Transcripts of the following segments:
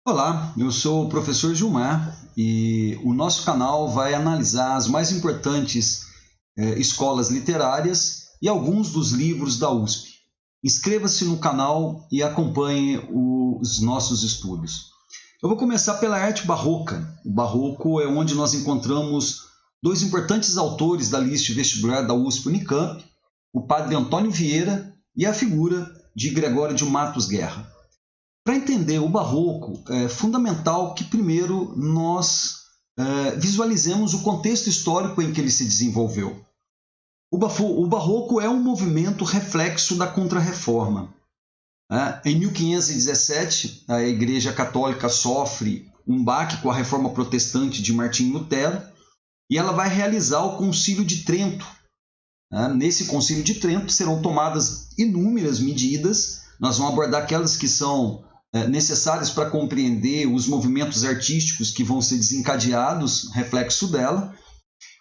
Olá, eu sou o professor Gilmar e o nosso canal vai analisar as mais importantes escolas literárias e alguns dos livros da USP. Inscreva-se no canal e acompanhe os nossos estudos. Eu vou começar pela arte barroca. O barroco é onde nós encontramos dois importantes autores da lista vestibular da USP-Unicamp, o padre Antônio Vieira e a figura de Gregório de Matos Guerra. Para entender o barroco, é fundamental que primeiro nós visualizemos o contexto histórico em que ele se desenvolveu. O barroco é um movimento reflexo da Contra-Reforma. Em 1517, a Igreja Católica sofre um baque com a Reforma Protestante de Martinho Lutero e ela vai realizar o Concílio de Trento. Nesse Concílio de Trento serão tomadas inúmeras medidas. Nós vamos abordar aquelas que são necessárias para compreender os movimentos artísticos que vão ser desencadeados, reflexo dela.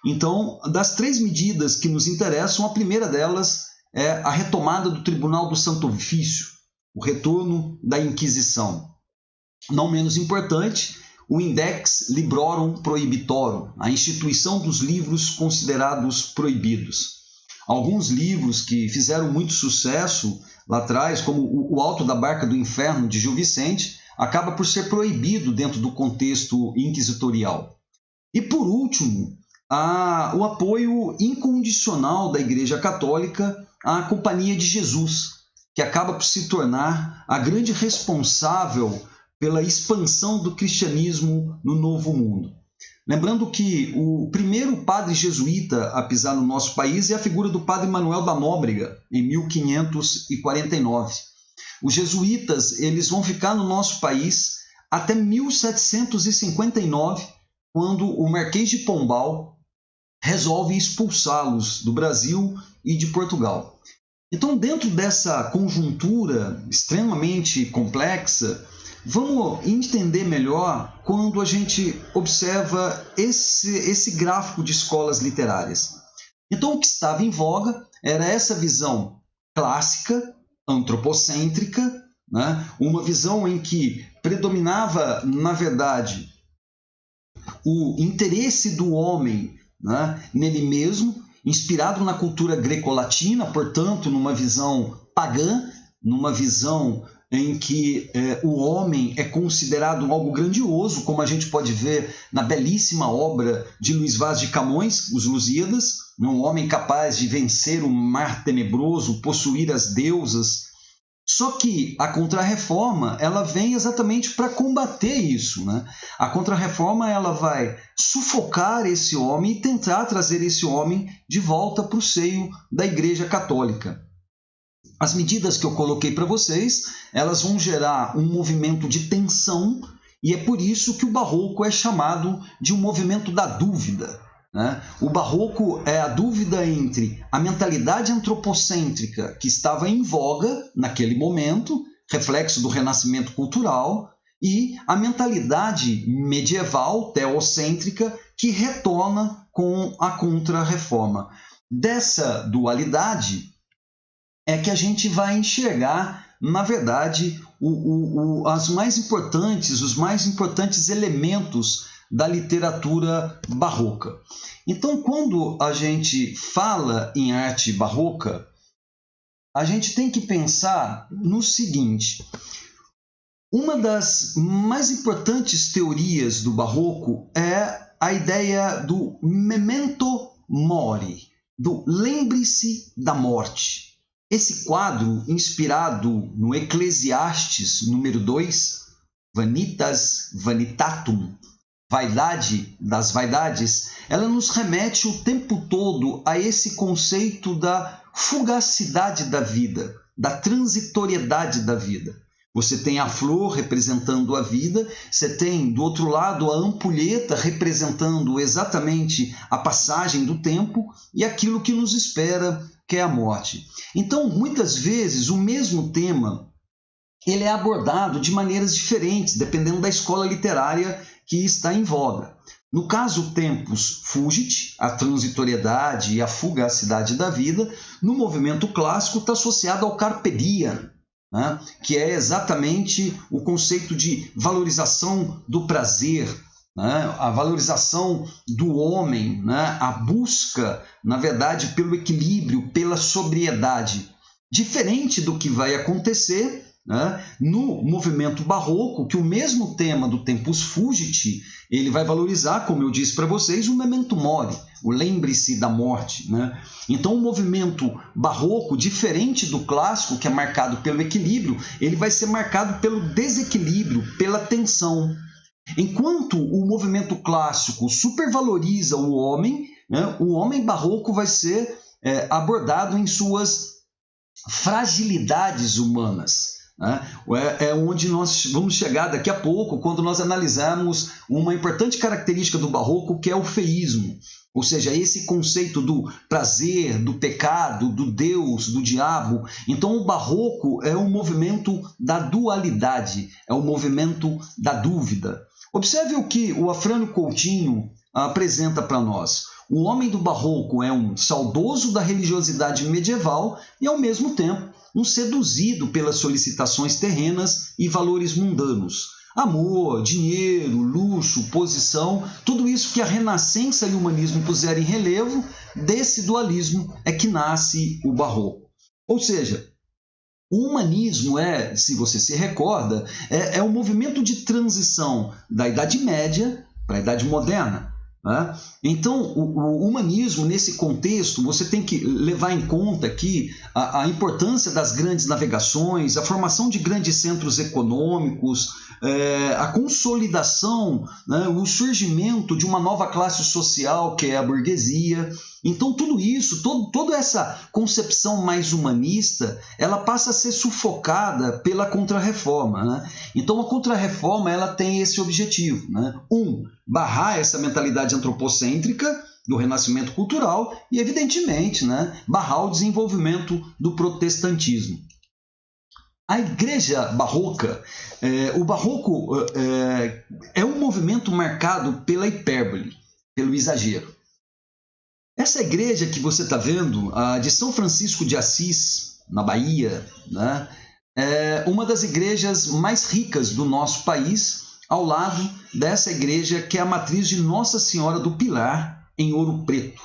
Então, das três medidas que nos interessam, a primeira delas é a retomada do Tribunal do Santo Ofício, o retorno da Inquisição. Não menos importante, o Index Librorum Prohibitorum, a instituição dos livros considerados proibidos. Alguns livros que fizeram muito sucesso lá atrás, como O Alto da Barca do Inferno, de Gil Vicente, acaba por ser proibido dentro do contexto inquisitorial. E, por último, o apoio incondicional da Igreja Católica à Companhia de Jesus, que acaba por se tornar a grande responsável pela expansão do cristianismo no Novo Mundo. Lembrando que o primeiro padre jesuíta a pisar no nosso país é a figura do padre Manuel da Nóbrega, em 1549. Os jesuítas eles vão ficar no nosso país até 1759, quando o Marquês de Pombal resolve expulsá-los do Brasil e de Portugal. Então, dentro dessa conjuntura extremamente complexa, vamos entender melhor quando a gente observa esse gráfico de escolas literárias. Então, o que estava em voga era essa visão clássica, antropocêntrica, uma visão em que predominava, na verdade, o interesse do homem nele mesmo, inspirado na cultura greco-latina, portanto, numa visão pagã, numa visão em que o homem é considerado algo grandioso, como a gente pode ver na belíssima obra de Luís Vaz de Camões, Os Lusíadas, um homem capaz de vencer o mar tenebroso, possuir as deusas. Só que a Contra-Reforma ela vem exatamente para combater isso. A Contra-Reforma ela vai sufocar esse homem e tentar trazer esse homem de volta para o seio da Igreja Católica. As medidas que eu coloquei para vocês, elas vão gerar um movimento de tensão e é por isso que o barroco é chamado de um movimento da dúvida. O barroco é a dúvida entre a mentalidade antropocêntrica que estava em voga naquele momento, reflexo do renascimento cultural, e a mentalidade medieval, teocêntrica, que retorna com a Contra-Reforma. Dessa dualidade é que a gente vai enxergar, na verdade, os mais importantes elementos da literatura barroca. Então, quando a gente fala em arte barroca, a gente tem que pensar no seguinte: uma das mais importantes teorias do barroco é a ideia do memento mori, do lembre-se da morte. Esse quadro, inspirado no Eclesiastes número 2, Vanitas Vanitatum, vaidade das vaidades, ela nos remete o tempo todo a esse conceito da fugacidade da vida, da transitoriedade da vida. Você tem a flor representando a vida, você tem do outro lado a ampulheta representando exatamente a passagem do tempo e aquilo que nos espera, que é a morte. Então, muitas vezes, o mesmo tema ele é abordado de maneiras diferentes, dependendo da escola literária que está em voga. No caso tempus fugit, a transitoriedade e a fugacidade da vida, no movimento clássico está associado ao carpe diem, né, que é exatamente o conceito de valorização do prazer, né, a valorização do homem, né, a busca, na verdade, pelo equilíbrio, pela sobriedade. Diferente do que vai acontecer, né, no movimento barroco, que o mesmo tema do Tempus Fugit, ele vai valorizar, como eu disse para vocês, o memento mori, o lembre-se da morte, né? Então o movimento barroco, diferente do clássico, que é marcado pelo equilíbrio, ele vai ser marcado pelo desequilíbrio, pela tensão. Enquanto o movimento clássico supervaloriza o homem, né, o homem barroco vai ser abordado em suas fragilidades humanas. É onde nós vamos chegar daqui a pouco, quando nós analisarmos uma importante característica do barroco, que é o feísmo, ou seja, esse conceito do prazer, do pecado, do Deus, do diabo. Então o barroco é um movimento da dualidade, é um movimento da dúvida. Observe o que o Afrânio Coutinho apresenta para nós. O homem do barroco é um saudoso da religiosidade medieval e, ao mesmo tempo, um seduzido pelas solicitações terrenas e valores mundanos. Amor, dinheiro, luxo, posição, tudo isso que a Renascença e o humanismo puseram em relevo, desse dualismo é que nasce o barroco. Ou seja, o humanismo se você se recorda, é um movimento de transição da Idade Média para a Idade Moderna. Então, o humanismo, nesse contexto, você tem que levar em conta aqui a importância das grandes navegações, a formação de grandes centros econômicos, a consolidação, né, o surgimento de uma nova classe social, que é a burguesia. Então, tudo isso, toda essa concepção mais humanista, ela passa a ser sufocada pela Contra-Reforma, né? Então, a Contra-Reforma ela tem esse objetivo, né? Barrar essa mentalidade antropocêntrica do renascimento cultural e, evidentemente, né, barrar o desenvolvimento do protestantismo. A Igreja Barroca, o Barroco é um movimento marcado pela hipérbole, pelo exagero. Essa igreja que você está vendo, a de São Francisco de Assis, na Bahia, né, é uma das igrejas mais ricas do nosso país, ao lado dessa igreja que é a matriz de Nossa Senhora do Pilar, em Ouro Preto.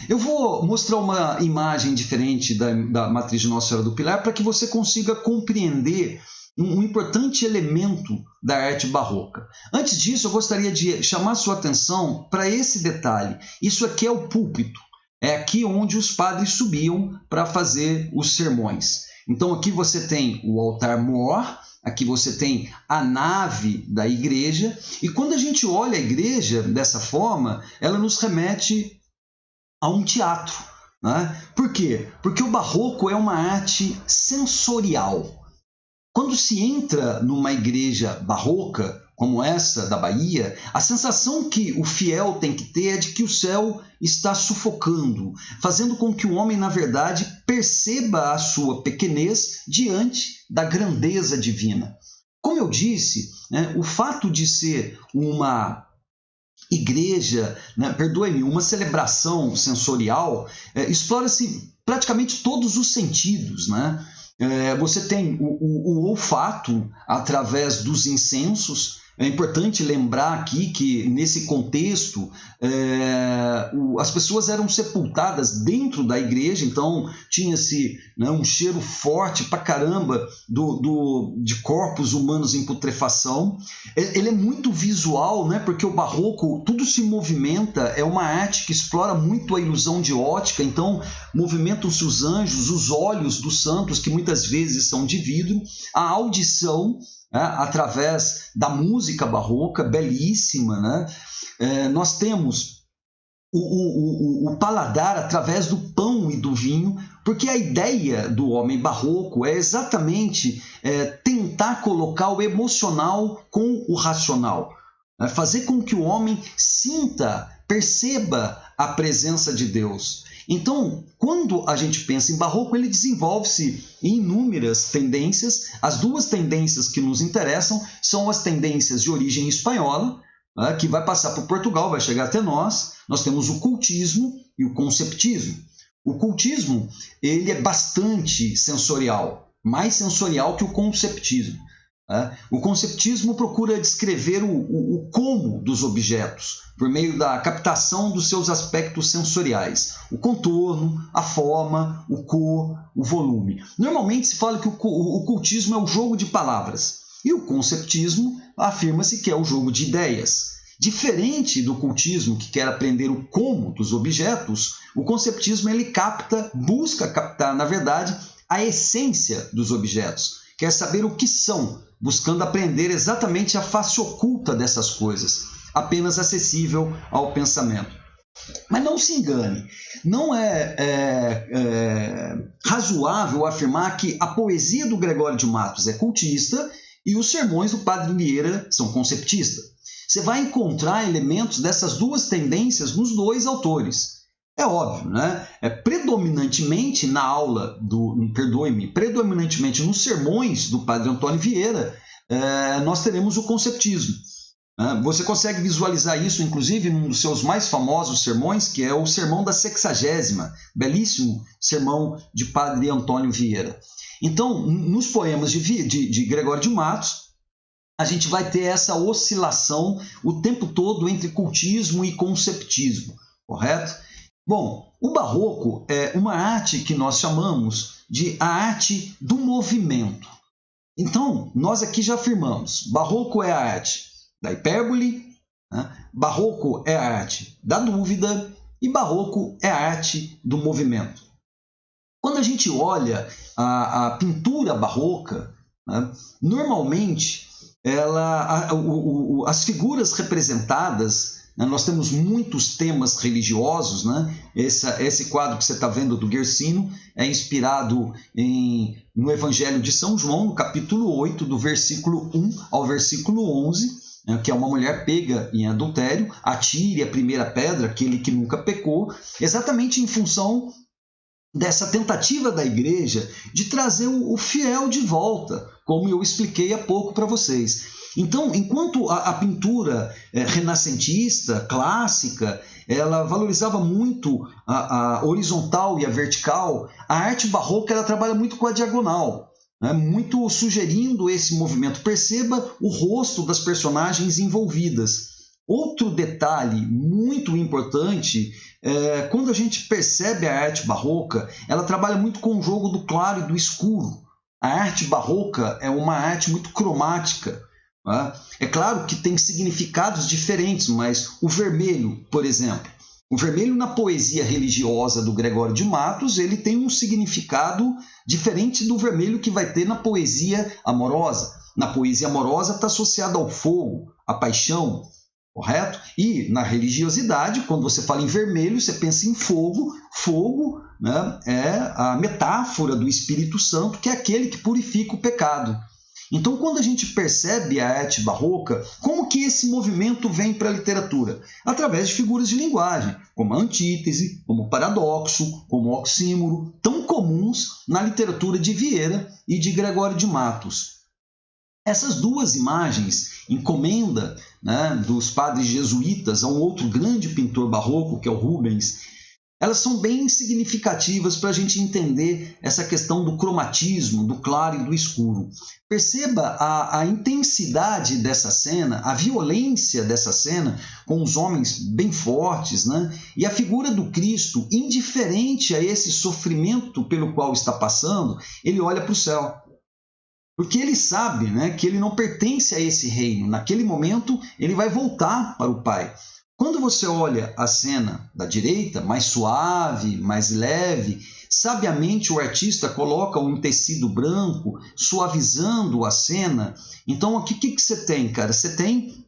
Eu vou mostrar uma imagem diferente da matriz de Nossa Senhora do Pilar para que você consiga compreender um importante elemento da arte barroca. Antes disso, eu gostaria de chamar sua atenção para esse detalhe. Isso aqui é o púlpito. É aqui onde os padres subiam para fazer os sermões. Então aqui você tem o altar-mor, aqui você tem a nave da igreja, e quando a gente olha a igreja dessa forma, ela nos remete a um teatro, né? Por quê? Porque o barroco é uma arte sensorial. Quando se entra numa igreja barroca, como essa da Bahia, a sensação que o fiel tem que ter é de que o céu está sufocando, fazendo com que o homem, na verdade, perceba a sua pequenez diante da grandeza divina. Como eu disse, né, o fato de ser uma igreja, né, uma celebração sensorial, explora-se praticamente todos os sentidos, né? Você tem o olfato através dos incensos. É importante lembrar aqui que, nesse contexto, as pessoas eram sepultadas dentro da igreja, então tinha-se, né, um cheiro forte pra caramba de corpos humanos em putrefação. Ele é muito visual, né, porque o barroco, tudo se movimenta, é uma arte que explora muito a ilusão de ótica, então movimentam-se os anjos, os olhos dos santos, que muitas vezes são de vidro, a audição, através da música barroca, belíssima, né? Nós temos o paladar através do pão e do vinho, porque a ideia do homem barroco é exatamente tentar colocar o emocional com o racional, fazer com que o homem sinta, perceba a presença de Deus. Então, quando a gente pensa em barroco, ele desenvolve-se em inúmeras tendências. As duas tendências que nos interessam são as tendências de origem espanhola, que vai passar por Portugal, vai chegar até nós. Nós temos o cultismo e o conceptismo. O cultismo ele é bastante sensorial, mais sensorial que o conceptismo. O conceptismo procura descrever o como dos objetos, por meio da captação dos seus aspectos sensoriais, o contorno, a forma, o cor, o volume. Normalmente se fala que o cultismo é o jogo de palavras, e o conceptismo afirma-se que é o jogo de ideias. Diferente do cultismo, que quer aprender o como dos objetos, o conceptismo ele busca captar, na verdade, a essência dos objetos, quer saber o que são, buscando aprender exatamente a face oculta dessas coisas, apenas acessível ao pensamento. Mas não se engane, não é razoável afirmar que a poesia do Gregório de Matos é cultista e os sermões do Padre Vieira são conceptistas. Você vai encontrar elementos dessas duas tendências nos dois autores. É óbvio, né? Predominantemente na aula predominantemente nos sermões do Padre Antônio Vieira, nós teremos o conceptismo. Você consegue visualizar isso, inclusive, num dos seus mais famosos sermões, que é o Sermão da 60ª, belíssimo sermão de Padre Antônio Vieira. Então, nos poemas de Gregório de Matos, a gente vai ter essa oscilação o tempo todo entre cultismo e conceptismo, correto? Bom, o barroco é uma arte que nós chamamos de a arte do movimento. Então, nós aqui já afirmamos, barroco é a arte da hipérbole, né? Barroco é a arte da dúvida e barroco é a arte do movimento. Quando a gente olha a pintura barroca, né, normalmente as figuras representadas, né, nós temos muitos temas religiosos, né? Esse quadro que você está vendo do Guercino é inspirado no Evangelho de São João, no capítulo 8, do versículo 1 ao versículo 11, né, que é uma mulher pega em adultério, atire a primeira pedra, aquele que nunca pecou, exatamente em função dessa tentativa da igreja de trazer o fiel de volta, como eu expliquei há pouco para vocês. Então, enquanto a pintura renascentista, clássica, ela valorizava muito a horizontal e a vertical, a arte barroca ela trabalha muito com a diagonal, né? Muito sugerindo esse movimento. Perceba o rosto das personagens envolvidas. Outro detalhe muito importante quando a gente percebe a arte barroca, ela trabalha muito com o jogo do claro e do escuro. A arte barroca é uma arte muito cromática. Né? É claro que tem significados diferentes, mas o vermelho, por exemplo, o vermelho na poesia religiosa do Gregório de Matos, ele tem um significado diferente do vermelho que vai ter na poesia amorosa. Na poesia amorosa está associado ao fogo, à paixão, correto? E na religiosidade, quando você fala em vermelho, você pensa em fogo. Fogo, né, é a metáfora do Espírito Santo, que é aquele que purifica o pecado. Então, quando a gente percebe a arte barroca, como que esse movimento vem para a literatura? Através de figuras de linguagem, como a antítese, como o paradoxo, como o oxímoro, tão comuns na literatura de Vieira e de Gregório de Matos. Essas duas imagens, encomenda, né, dos padres jesuítas a um outro grande pintor barroco, que é o Rubens, elas são bem significativas para a gente entender essa questão do cromatismo, do claro e do escuro. Perceba a intensidade dessa cena, a violência dessa cena, com os homens bem fortes, né? E a figura do Cristo, indiferente a esse sofrimento pelo qual está passando, ele olha para o céu. Porque ele sabe, né, que ele não pertence a esse reino. Naquele momento, ele vai voltar para o Pai. Quando você olha a cena da direita, mais suave, mais leve, sabiamente o artista coloca um tecido branco, suavizando a cena. Então, o que você tem, cara? Você tem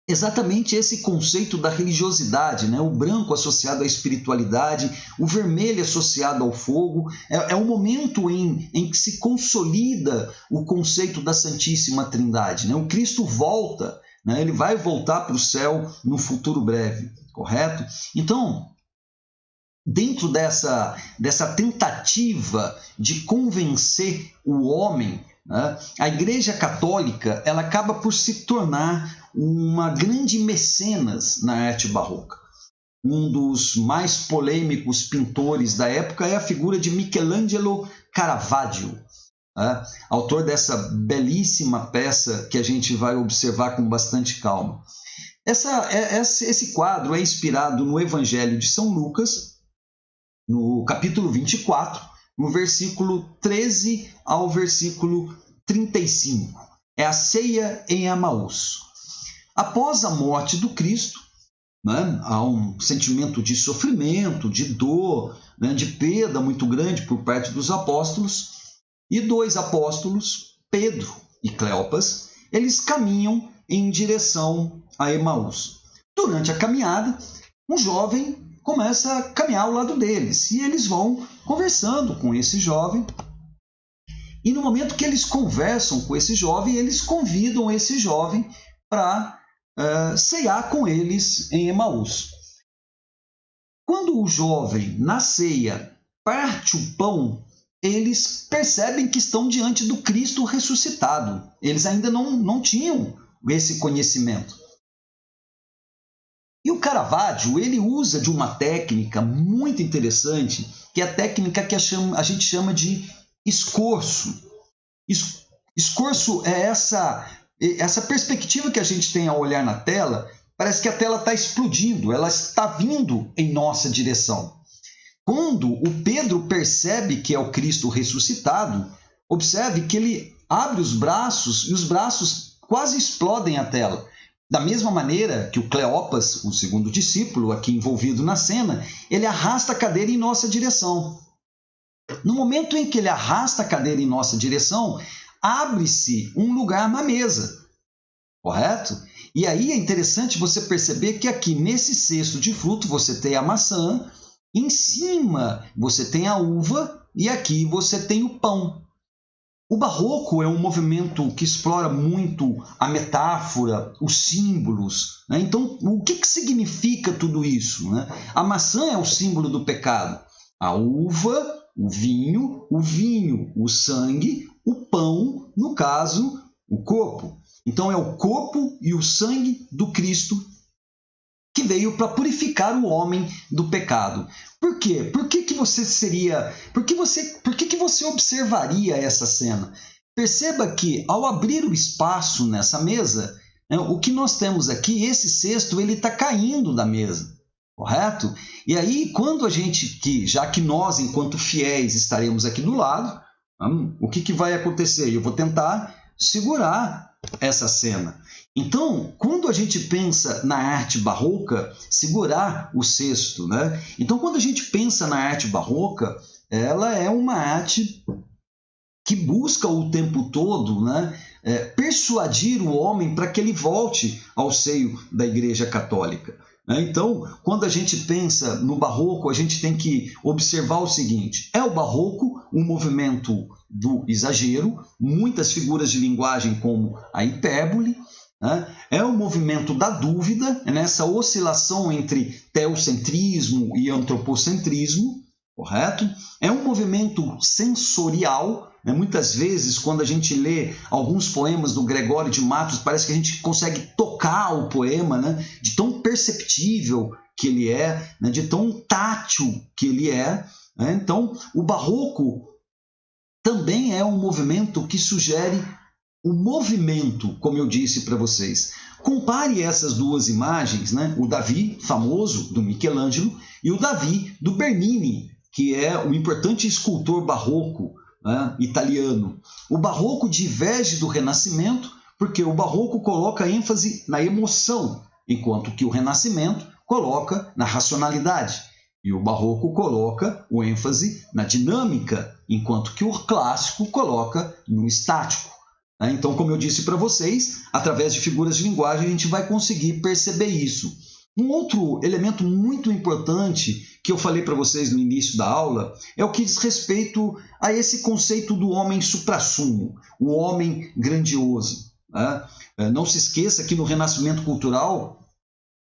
exatamente esse conceito da religiosidade, né? O branco associado à espiritualidade, o vermelho associado ao fogo. É o momento em que se consolida o conceito da Santíssima Trindade, né? O Cristo volta, né? Ele vai voltar para o céu no futuro breve, correto? Então, dentro dessa tentativa de convencer o homem, né, a Igreja Católica ela acaba por se tornar uma grande mecenas na arte barroca. Um dos mais polêmicos pintores da época é a figura de Michelangelo Caravaggio. autor dessa belíssima peça que a gente vai observar com bastante calma. Esse quadro é inspirado no Evangelho de São Lucas, no capítulo 24, no versículo 13 ao versículo 35. É a ceia em Emaús. Após a morte do Cristo, há um sentimento de sofrimento, de dor, de perda muito grande por parte dos apóstolos, e dois apóstolos, Pedro e Cleopas, eles caminham em direção a Emaús. Durante a caminhada, um jovem começa a caminhar ao lado deles, e eles vão conversando com esse jovem, e no momento que eles conversam com esse jovem, eles convidam esse jovem para ceiar com eles em Emaús. Quando o jovem, na ceia, parte o pão, eles percebem que estão diante do Cristo ressuscitado. Eles ainda não tinham esse conhecimento. E o Caravaggio, ele usa de uma técnica muito interessante, que é a técnica que a gente chama de escorço. Escorço é essa perspectiva que a gente tem ao olhar na tela. Parece que a tela está explodindo, ela está vindo em nossa direção. Quando o Pedro percebe que é o Cristo ressuscitado, observe que ele abre os braços e os braços quase explodem a tela. Da mesma maneira que o Cleopas, o segundo discípulo aqui envolvido na cena, ele arrasta a cadeira em nossa direção. No momento em que ele arrasta a cadeira em nossa direção, abre-se um lugar na mesa, correto? E aí é interessante você perceber que aqui nesse cesto de fruto você tem a maçã, em cima você tem a uva e aqui você tem o pão. O barroco é um movimento que explora muito a metáfora, os símbolos. Então, o que significa tudo isso? A maçã é o símbolo do pecado. A uva, o vinho, o sangue, o pão, no caso, o corpo. Então, é o corpo e o sangue do Cristo que veio para purificar o homem do pecado. Por quê? Por que você observaria essa cena? Perceba que, ao abrir o espaço nessa mesa, o que nós temos aqui, esse cesto, ele está caindo da mesa, correto? E aí, já que nós, enquanto fiéis, estaremos aqui do lado, o que vai acontecer? Eu vou tentar segurar essa cena. Então, quando a gente pensa na arte barroca, segurar o cesto, Então, quando a gente pensa na arte barroca, ela é uma arte que busca o tempo todo, persuadir o homem para que ele volte ao seio da Igreja Católica. Então, quando a gente pensa no barroco, a gente tem que observar o seguinte: é o barroco um movimento do exagero, muitas figuras de linguagem como a hipérbole, é o movimento da dúvida, nessa oscilação entre teocentrismo e antropocentrismo, correto? É um movimento sensorial. Muitas vezes, quando a gente lê alguns poemas do Gregório de Matos, parece que a gente consegue tocar o poema, de tão perceptível que ele é, de tão tátil que ele é. Então, o barroco também é um movimento que sugere o movimento, como eu disse para vocês. Compare essas duas imagens, o Davi, famoso, do Michelangelo, e o Davi, do Bernini, que é um importante escultor barroco italiano. O barroco diverge do Renascimento, porque o barroco coloca ênfase na emoção, enquanto que o Renascimento coloca na racionalidade. E o barroco coloca o ênfase na dinâmica, enquanto que o clássico coloca no estático. Então, como eu disse para vocês, através de figuras de linguagem a gente vai conseguir perceber isso. Um outro elemento muito importante que eu falei para vocês no início da aula é o que diz respeito a esse conceito do homem suprassumo, o homem grandioso. Não se esqueça que no Renascimento Cultural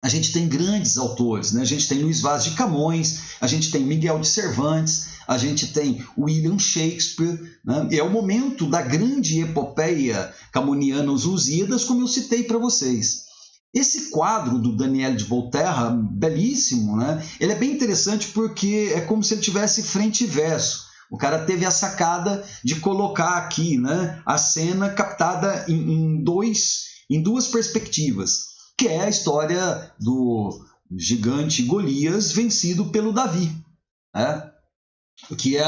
a gente tem grandes autores, A gente tem Luís Vaz de Camões, a gente tem Miguel de Cervantes, a gente tem William Shakespeare, É o momento da grande epopeia camoniana, Os Lusíadas, como eu citei para vocês. Esse quadro do Daniel de Volterra, belíssimo, Ele é bem interessante porque é como se ele tivesse frente e verso. O cara teve a sacada de colocar aqui, né, a cena captada em duas perspectivas, que é a história do gigante Golias vencido pelo Davi, né? Que é,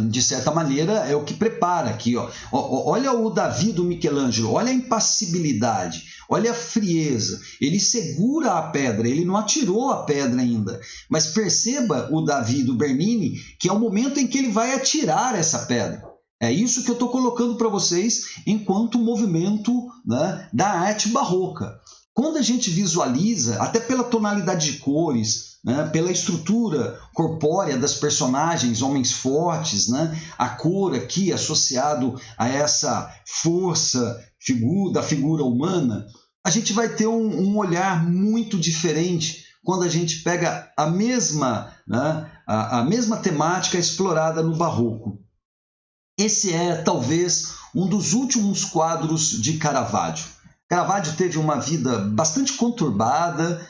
de certa maneira, é o que prepara aqui. Ó. Olha o Davi do Michelangelo, olha a impassibilidade, olha a frieza. Ele segura a pedra, ele não atirou a pedra ainda. Mas perceba o Davi do Bernini, que é o momento em que ele vai atirar essa pedra. É isso que eu estou colocando para vocês enquanto movimento, né, da arte barroca. Quando a gente visualiza, até pela tonalidade de cores, né, pela estrutura corpórea das personagens, homens fortes, né, a cor aqui associado a essa força da figura humana, a gente vai ter um olhar muito diferente quando a gente pega a mesma temática explorada no Barroco. Esse é, talvez, um dos últimos quadros de Caravaggio. Caravaggio teve uma vida bastante conturbada,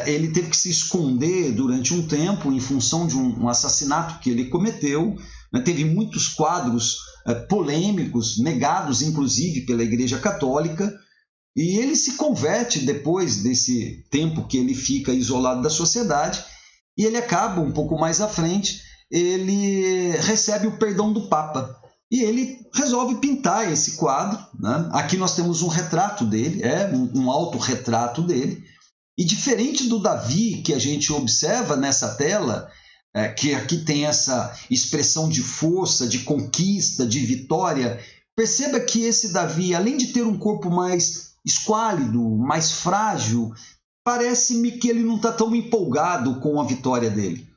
ele teve que se esconder durante um tempo em função de um assassinato que ele cometeu, né? Teve muitos quadros polêmicos, negados inclusive pela Igreja Católica, e ele se converte depois desse tempo que ele fica isolado da sociedade, e ele acaba um pouco mais à frente, ele recebe o perdão do Papa. E ele resolve pintar esse quadro, né? Aqui nós temos um retrato dele, um autorretrato dele. E diferente do Davi que a gente observa nessa tela, que aqui tem essa expressão de força, de conquista, de vitória, perceba que esse Davi, além de ter um corpo mais esquálido, mais frágil, parece-me que ele não está tão empolgado com a vitória dele.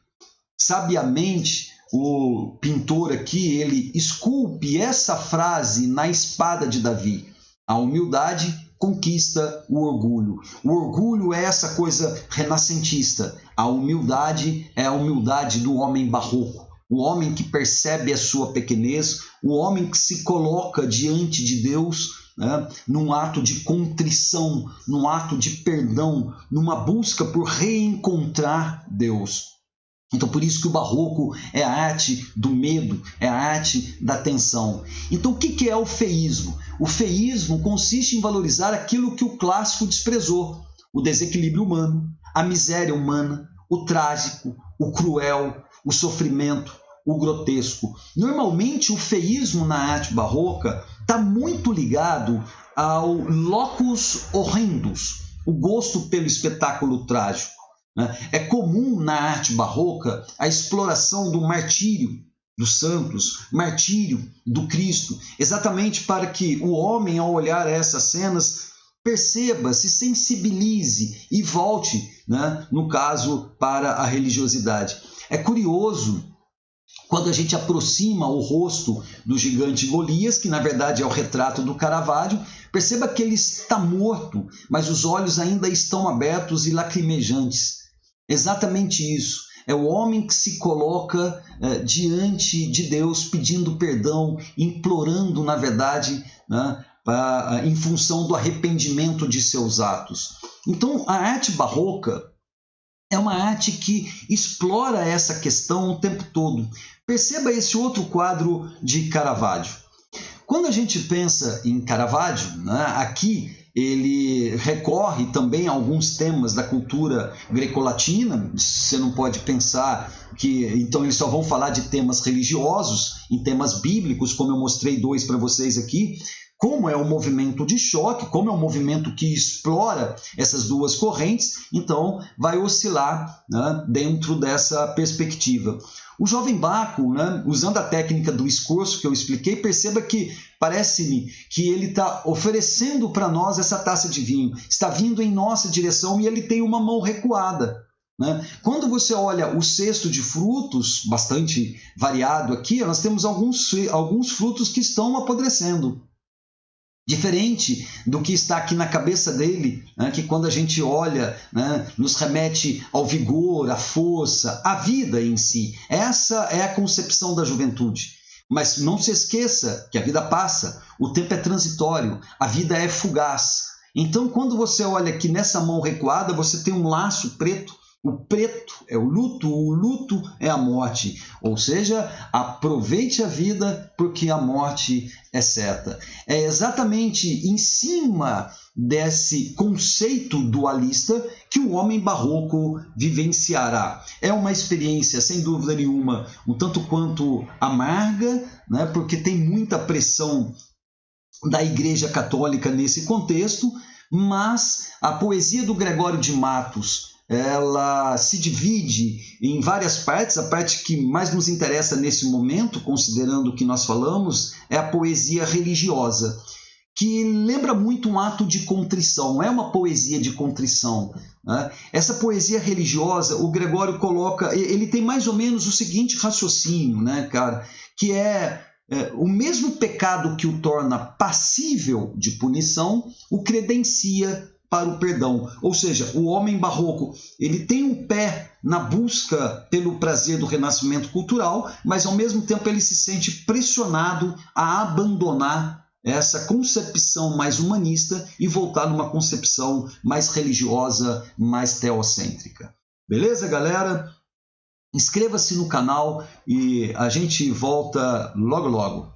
Sabiamente, o pintor aqui, ele esculpe essa frase na espada de Davi. A humildade conquista o orgulho. O orgulho é essa coisa renascentista. A humildade é a humildade do homem barroco. O homem que percebe a sua pequenez, o homem que se coloca diante de Deus, né, num ato de contrição, num ato de perdão, numa busca por reencontrar Deus. Então, por isso que o barroco é a arte do medo, é a arte da tensão. Então, o que é o feísmo? O feísmo consiste em valorizar aquilo que o clássico desprezou: o desequilíbrio humano, a miséria humana, o trágico, o cruel, o sofrimento, o grotesco. Normalmente, o feísmo na arte barroca está muito ligado ao locus horrendus, o gosto pelo espetáculo trágico. É comum na arte barroca a exploração do martírio dos santos, martírio do Cristo, exatamente para que o homem, ao olhar essas cenas, perceba, se sensibilize e volte, né, no caso, para a religiosidade. É curioso quando a gente aproxima o rosto do gigante Golias, que na verdade é o retrato do Caravaggio, perceba que ele está morto, mas os olhos ainda estão abertos e lacrimejantes. Exatamente isso. É o homem que se coloca diante de Deus pedindo perdão, implorando, na verdade, né, em função do arrependimento de seus atos. Então, a arte barroca é uma arte que explora essa questão o tempo todo. Perceba esse outro quadro de Caravaggio. Quando a gente pensa em Caravaggio, né, aqui ele recorre também a alguns temas da cultura greco-latina. Você não pode pensar que então eles só vão falar de temas religiosos, em temas bíblicos, como eu mostrei dois para vocês aqui. Como é um movimento de choque, como é um movimento que explora essas duas correntes, então vai oscilar, né, dentro dessa perspectiva. O jovem Baco, né, usando a técnica do escorço que eu expliquei, perceba que parece-me que ele está oferecendo para nós essa taça de vinho, está vindo em nossa direção e ele tem uma mão recuada. Né? Quando você olha o cesto de frutos, bastante variado aqui, nós temos alguns frutos que estão apodrecendo. Diferente do que está aqui na cabeça dele, né, que quando a gente olha, né, nos remete ao vigor, à força, à vida em si. Essa é a concepção da juventude. Mas não se esqueça que a vida passa, o tempo é transitório, a vida é fugaz. Então, quando você olha aqui nessa mão recuada, você tem um laço preto O preto é o luto é a morte. Ou seja, aproveite a vida porque a morte é certa. É exatamente em cima desse conceito dualista que o homem barroco vivenciará. É uma experiência, sem dúvida nenhuma, um tanto quanto amarga, né, porque tem muita pressão da Igreja Católica nesse contexto, mas a poesia do Gregório de Matos, ela se divide em várias partes. A parte que mais nos interessa nesse momento, considerando o que nós falamos, é a poesia religiosa, que lembra muito um ato de contrição, é uma poesia de contrição, né? Essa poesia religiosa, o Gregório coloca, ele tem mais ou menos o seguinte raciocínio, né, cara, que o mesmo pecado que o torna passível de punição, o credencia para o perdão. Ou seja, o homem barroco, ele tem um pé na busca pelo prazer do renascimento cultural, mas ao mesmo tempo ele se sente pressionado a abandonar essa concepção mais humanista e voltar numa concepção mais religiosa, mais teocêntrica. Beleza, galera? Inscreva-se no canal e a gente volta logo logo.